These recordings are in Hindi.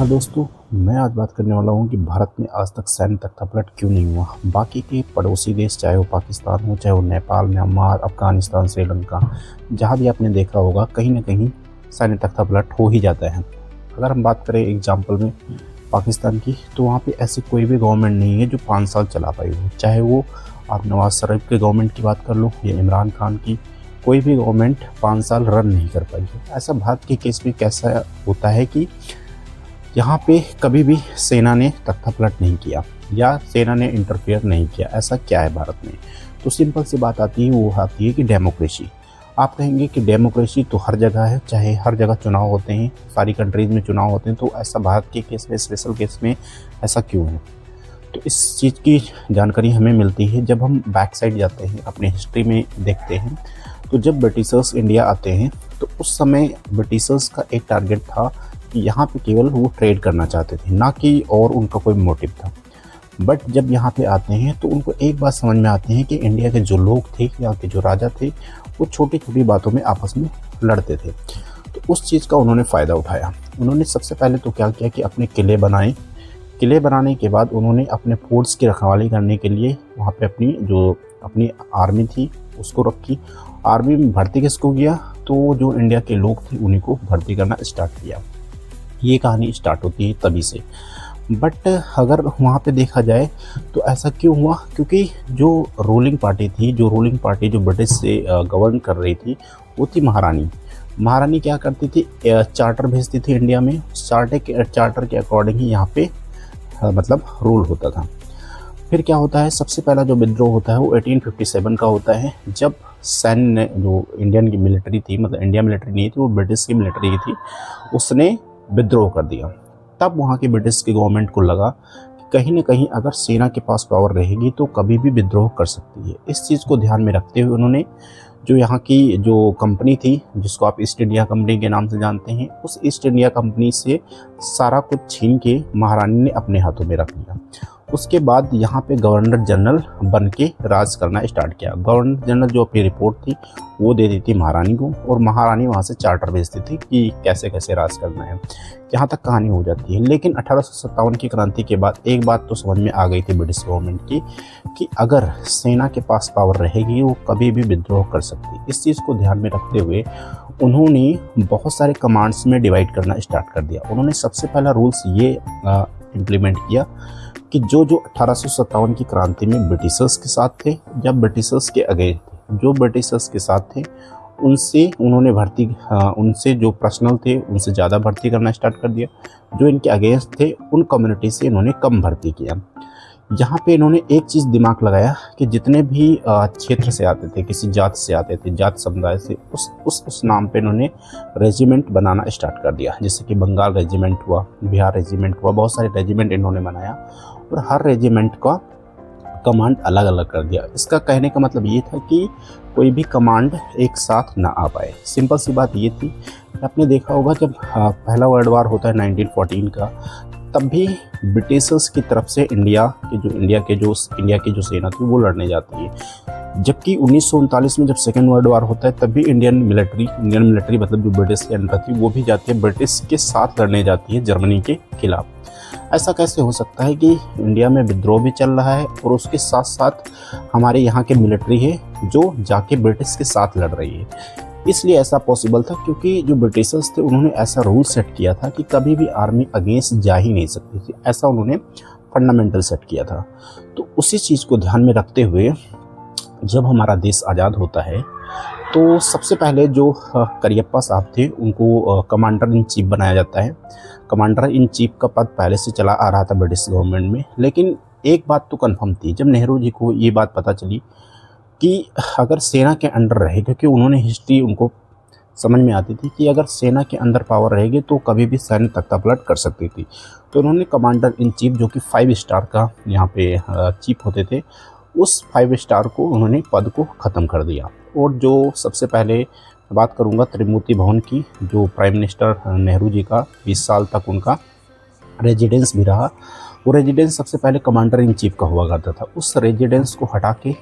नमस्कार दोस्तों। मैं आज बात करने वाला हूं कि भारत में आज तक सैन्य तख्तापलट क्यों नहीं हुआ। बाकी के पड़ोसी देश, चाहे वो पाकिस्तान हो, चाहे वो नेपाल, म्यांमार, अफगानिस्तान, श्रीलंका, जहां भी आपने देखा होगा कहीं ना कहीं सैन्य तख्तापलट हो ही जाता है। अगर हम बात करें एग्जाम्पल में पाकिस्तान की, तो वहाँ पे ऐसी कोई भी गवर्नमेंट नहीं है जो 5 साल चला पाई हो। चाहे वो आप नवाज शरीफ के गवर्नमेंट की बात कर लो या इमरान खान की, कोई भी गवर्नमेंट 5 साल रन नहीं कर पाई है। ऐसा भारत के केस में कैसा होता है कि यहाँ पे कभी भी सेना ने तख्तापलट नहीं किया या सेना ने इंटरफेयर नहीं किया। ऐसा क्या है भारत में? तो सिंपल सी बात आती है, वो आती है कि डेमोक्रेसी। आप कहेंगे कि डेमोक्रेसी तो हर जगह है, चाहे हर जगह चुनाव होते हैं, सारी कंट्रीज़ में चुनाव होते हैं, तो ऐसा भारत के केस में, स्पेशल केस में ऐसा क्यों है? तो इस चीज़ की जानकारी हमें मिलती है जब हम बैक साइड जाते हैं, अपने हिस्ट्री में देखते हैं। तो जब ब्रिटिशर्स इंडिया आते हैं तो उस समय ब्रिटिशर्स का एक टारगेट था कि यहाँ पे केवल वो ट्रेड करना चाहते थे, ना कि और उनका कोई मोटिव था। बट जब यहाँ पे आते हैं तो उनको एक बात समझ में आती है कि इंडिया के जो लोग थे, यहाँ के जो राजा थे, वो छोटी छोटी बातों में आपस में लड़ते थे। तो उस चीज़ का उन्होंने फ़ायदा उठाया। उन्होंने सबसे पहले तो क्या किया कि अपने किले बनाए। किले बनाने के बाद उन्होंने अपने फोर्ट्स की रखवाली करने के लिए वहाँ पे अपनी आर्मी थी उसको रखी। आर्मी में भर्ती किसको किया? तो जो इंडिया के लोग थे उन्हीं को भर्ती करना स्टार्ट किया। ये कहानी स्टार्ट होती है तभी से। बट अगर वहाँ पे देखा जाए तो ऐसा क्यों हुआ? क्योंकि जो रूलिंग पार्टी जो ब्रिटिश से गवर्न कर रही थी, वो थी महारानी। महारानी क्या करती थी? चार्टर भेजती थी इंडिया में। चार्टर के अकॉर्डिंग ही यहाँ पे मतलब रूल होता था। फिर क्या होता है, सबसे पहला जो विद्रोह होता है वो 1857 का होता है, जब सैन्य जो इंडियन की मिलिट्री थी, मतलब इंडिया मिलिट्री नहीं थी, वो ब्रिटिश की मिलिट्री थी, उसने विद्रोह कर दिया। तब वहाँ की ब्रिटिश की गवर्नमेंट को लगा कि कहीं ना कहीं अगर सेना के पास पावर रहेगी तो कभी भी विद्रोह कर सकती है। इस चीज़ को ध्यान में रखते हुए उन्होंने जो यहाँ की जो कंपनी थी, जिसको आप ईस्ट इंडिया कंपनी के नाम से जानते हैं, उस ईस्ट इंडिया कंपनी से सारा कुछ छीन के महारानी ने अपने हाथों में रख लिया। उसके बाद यहाँ पे गवर्नर जनरल बन के राज करना स्टार्ट किया। गवर्नर जनरल जो अपनी रिपोर्ट थी वो दे दी थी महारानी को, और महारानी वहाँ से चार्टर भेजती थी कि कैसे कैसे राज करना है। यहाँ तक कहानी हो जाती है। लेकिन 1857 की क्रांति के बाद एक बात तो समझ में आ गई थी ब्रिटिश गवर्नमेंट की कि अगर सेना के पास पावर रहेगी वो कभी भी विद्रोह कर सकती। इस चीज़ को ध्यान में रखते हुए उन्होंने बहुत सारे कमांड्स में डिवाइड करना स्टार्ट कर दिया। उन्होंने सबसे पहला रूल्स ये इम्प्लीमेंट किया कि जो 1857 की क्रांति में ब्रिटिशर्स के साथ थे या ब्रिटिशर्स के अगेंस्ट थे, जो ब्रिटिशर्स के साथ थे उनसे उन्होंने उनसे जो पर्सनल थे उनसे ज़्यादा भर्ती करना स्टार्ट कर दिया। जो इनके अगेंस्ट थे उन कम्युनिटी से इन्होंने कम भर्ती किया। यहाँ पे इन्होंने एक चीज़ दिमाग लगाया कि जितने भी क्षेत्र से आते थे, किसी जात से आते थे, जात समुदाय से, उस नाम पे इन्होंने रेजिमेंट बनाना स्टार्ट कर दिया। जैसे कि बंगाल रेजिमेंट हुआ, बिहार रेजिमेंट हुआ, बहुत सारे रेजिमेंट इन्होंने बनाया और हर रेजिमेंट का कमांड अलग अलग कर दिया। इसका कहने का मतलब ये था कि कोई भी कमांड एक साथ ना आ पाए। सिंपल सी बात ये थी। आपने देखा होगा जब पहला वर्ल्ड वार होता है 1914 का, तब भी ब्रिटिशर्स की तरफ से इंडिया की जो सेना थी वो लड़ने जाती है। जबकि 1939 में जब सेकेंड वर्ल्ड वार होता है तब भी इंडियन मिलिट्री मतलब जो ब्रिटिश के अंडर थी वो भी जाती है, ब्रिटिश के साथ लड़ने जाती है जर्मनी के खिलाफ। ऐसा कैसे हो सकता है कि इंडिया में विद्रोह भी चल रहा है और उसके साथ साथ हमारे यहाँ के मिलिट्री है जो जाके ब्रिटिश के साथ लड़ रही है? इसलिए ऐसा पॉसिबल था क्योंकि जो ब्रिटिशर्स थे उन्होंने ऐसा रूल सेट किया था कि कभी भी आर्मी अगेंस्ट जा ही नहीं सकती थी। ऐसा उन्होंने फंडामेंटल सेट किया था। तो उसी चीज़ को ध्यान में रखते हुए जब हमारा देश आज़ाद होता है तो सबसे पहले जो करियप्पा साहब थे उनको कमांडर इन चीफ बनाया जाता है। कमांडर इन चीफ का पद पहले से चला आ रहा था ब्रिटिश गवर्नमेंट में। लेकिन एक बात तो कन्फर्म थी, जब नेहरू जी को ये बात पता चली कि अगर सेना के अंडर रहे, क्योंकि उन्होंने हिस्ट्री उनको समझ में आती थी कि अगर सेना के अंदर पावर रहेगी तो कभी भी सैन्य तख्तापलट कर सकती थी, तो उन्होंने कमांडर इन चीफ जो कि 5 स्टार का यहाँ पे चीफ होते थे, उस 5 स्टार को उन्होंने पद को ख़त्म कर दिया। और जो सबसे पहले बात करूँगा त्रिमूर्ति भवन की, जो प्राइम मिनिस्टर नेहरू जी का 20 साल तक उनका रेजिडेंस भी रहा, वो रेजिडेंस सबसे पहले कमांडर इन चीफ का हुआ करता था। उस रेजिडेंस को हटा के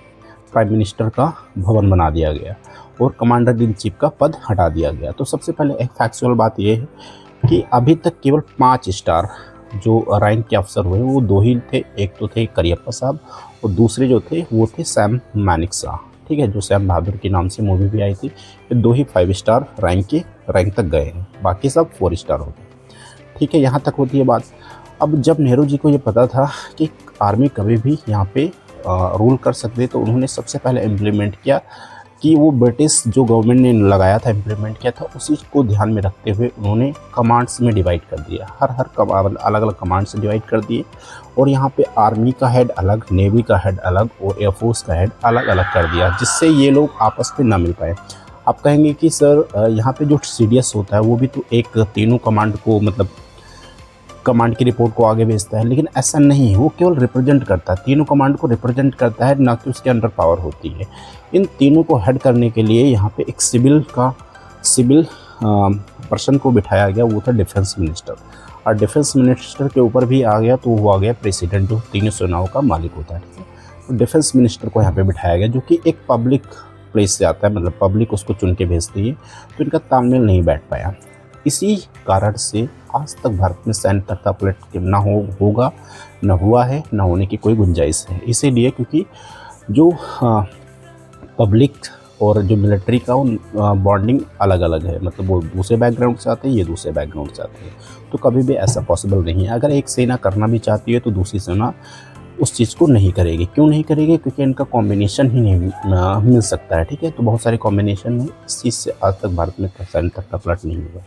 प्राइम मिनिस्टर का भवन बना दिया गया और कमांडर इन चीफ का पद हटा दिया गया। तो सबसे पहले एक फैक्चुअल बात यह है कि अभी तक केवल 5 स्टार जो रैंक के अफसर हुए वो 2 ही थे। एक तो थे करियप्पा साहब और दूसरे जो थे वो थे सैम मानेकशॉ, ठीक है, जो सैम बहादुर के नाम से मूवी भी आई थी। ये 2 ही 5 स्टार रैंक तक गए हैं, बाकी सब 4 स्टार हो गए, ठीक है। यहाँ तक होती है बात। अब जब नेहरू जी को ये पता था कि आर्मी कभी भी यहाँ पे रूल कर सकते, तो उन्होंने सबसे पहले इम्प्लीमेंट किया कि वो ब्रिटिश जो गवर्नमेंट ने लगाया था, इम्प्लीमेंट किया था, उसी को ध्यान में रखते हुए उन्होंने कमांड्स में डिवाइड कर दिया। हर अलग अलग कमांड्स से डिवाइड कर दिए और यहाँ पे आर्मी का हेड अलग, नेवी का हेड अलग और एयरफोर्स का हेड अलग अलग कर दिया, जिससे ये लोग आपस में ना मिल पाए। आप कहेंगे कि सर यहाँ पे जो सीडीएस होता है वो भी तो एक तीनों कमांड को, मतलब कमांड की रिपोर्ट को आगे भेजता है, लेकिन ऐसा नहीं है। वो केवल रिप्रेजेंट करता है, तीनों कमांड को रिप्रेजेंट करता है, ना कि उसके अंडर पावर होती है। इन तीनों को हेड करने के लिए यहाँ पे एक सिविल पर्सन को बिठाया गया, वो था डिफेंस मिनिस्टर। और डिफेंस मिनिस्टर के ऊपर भी आ गया तो वो आ गया प्रेसिडेंट, जो तीनों सेनाओं का मालिक होता है, ठीक है। तो डिफेंस मिनिस्टर को यहाँ पे बिठाया गया, जो कि एक पब्लिक प्लेस से आता है, मतलब पब्लिक उसको चुन के भेजती है, तो इनका तालमेल नहीं बैठ पाया। इसी कारण से आज तक भारत में सैन्य तख्तापलट ना होगा, न हुआ है, न होने की कोई गुंजाइश है। इसीलिए क्योंकि जो पब्लिक और जो मिलिट्री का बॉन्डिंग अलग अलग है, मतलब वो दूसरे बैकग्राउंड से आते हैं, ये दूसरे बैकग्राउंड से आते हैं, तो कभी भी ऐसा पॉसिबल नहीं है। अगर एक सेना करना भी चाहती है तो दूसरी सेना उस चीज़ को नहीं करेगी। क्यों नहीं करेगी? क्योंकि इनका कॉम्बिनेशन ही नहीं मिल सकता है, ठीक है। तो बहुत सारे कॉम्बिनेशन है, इस चीज़ से आज तक भारत में सैन्य तख्तापलट नहीं हुआ।